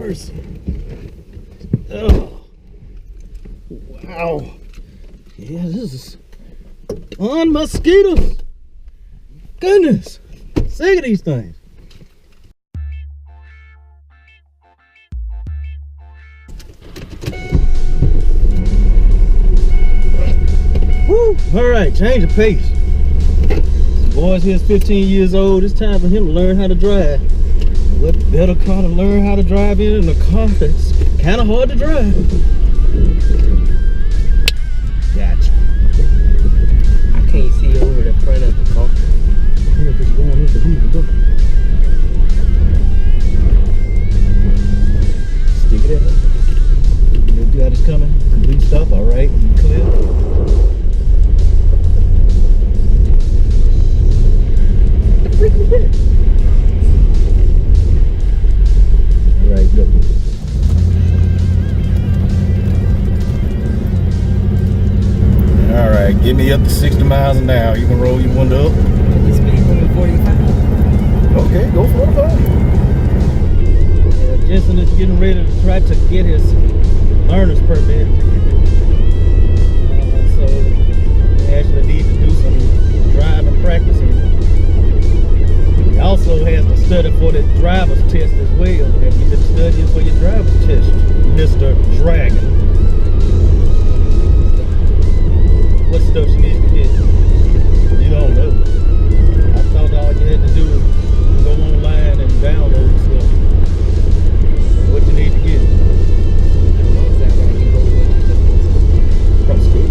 mercy. Oh, wow. Yeah, this is on mosquitoes. Goodness, sick of these things. Woo, all right, change of pace. The boy's here is 15 years old. It's time for him to learn how to drive. What better car to learn how to drive in than a car that's kind of hard to drive? Gotcha. I can't see over the front of the car. Yeah, because you're going into the door. Stick it out. The guy is coming. Complete stop. All right. You clear. What the freak was that? All right, go. All right, get me up to 60 miles an hour. You can roll your window up. The speed limit 45. Okay, go 45. Jensen is getting ready to try to get his learner's permit. So he actually needs to do some driving practicing. He also has to study for the driver's test as well. Have you been studying for your driver's test, Mr. Dragon? What stuff she needs to get? You don't know. I thought all you had to do was go online and download stuff. What you need to get? From school?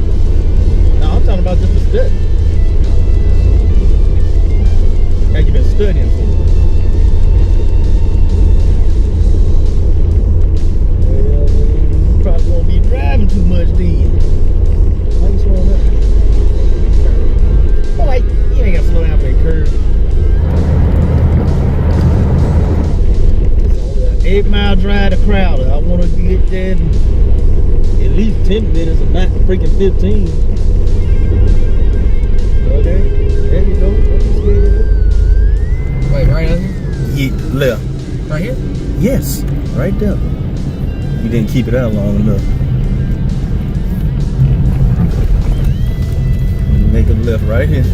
No, I'm talking about just the study. Have you been studying for? Well, you probably won't be driving too much then. Why you slowing down? Boy, you ain't got to slow down for that curve. It's only an 8-mile drive to Crowder. I want to get there in at least 10 minutes, if not freaking 15. Okay, there you go. Don't be scared of it. Wait, right over here? Yeah, left. Right here? Yes, right there. You didn't keep it out long enough. Make a left right here.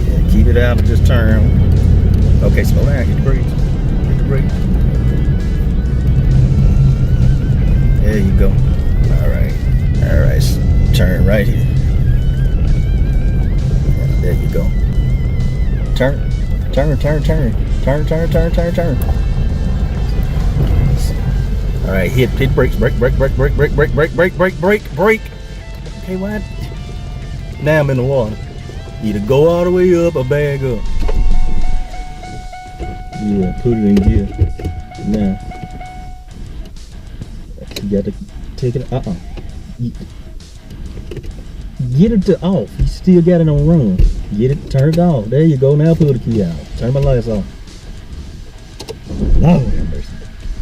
Yeah, keep it out and just turn. Okay, slow down. Hit the brakes. Hit the brakes. There you go. All right. All right. Turn right here. Yeah, there you go. Turn. Turn, turn, turn. Turn, turn, turn, turn, turn. All right, hit brakes. Brake, brake, brake, brake, brake, brake, brake, brake, brake, brake, brake. Okay, what? Now I'm in the water. Either go all the way up or bag up. Yeah, put it in gear. Now, you got to take it. Get it to off. You still got it on run. Get it turned off. There you go. Now pull the key out. Turn my lights off. Lord have mercy.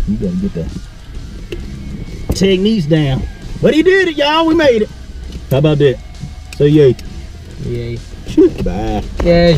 You got to get the techniques down. But he did it, y'all. We made it. How about that? Say yay. Yay. Bye. Yay.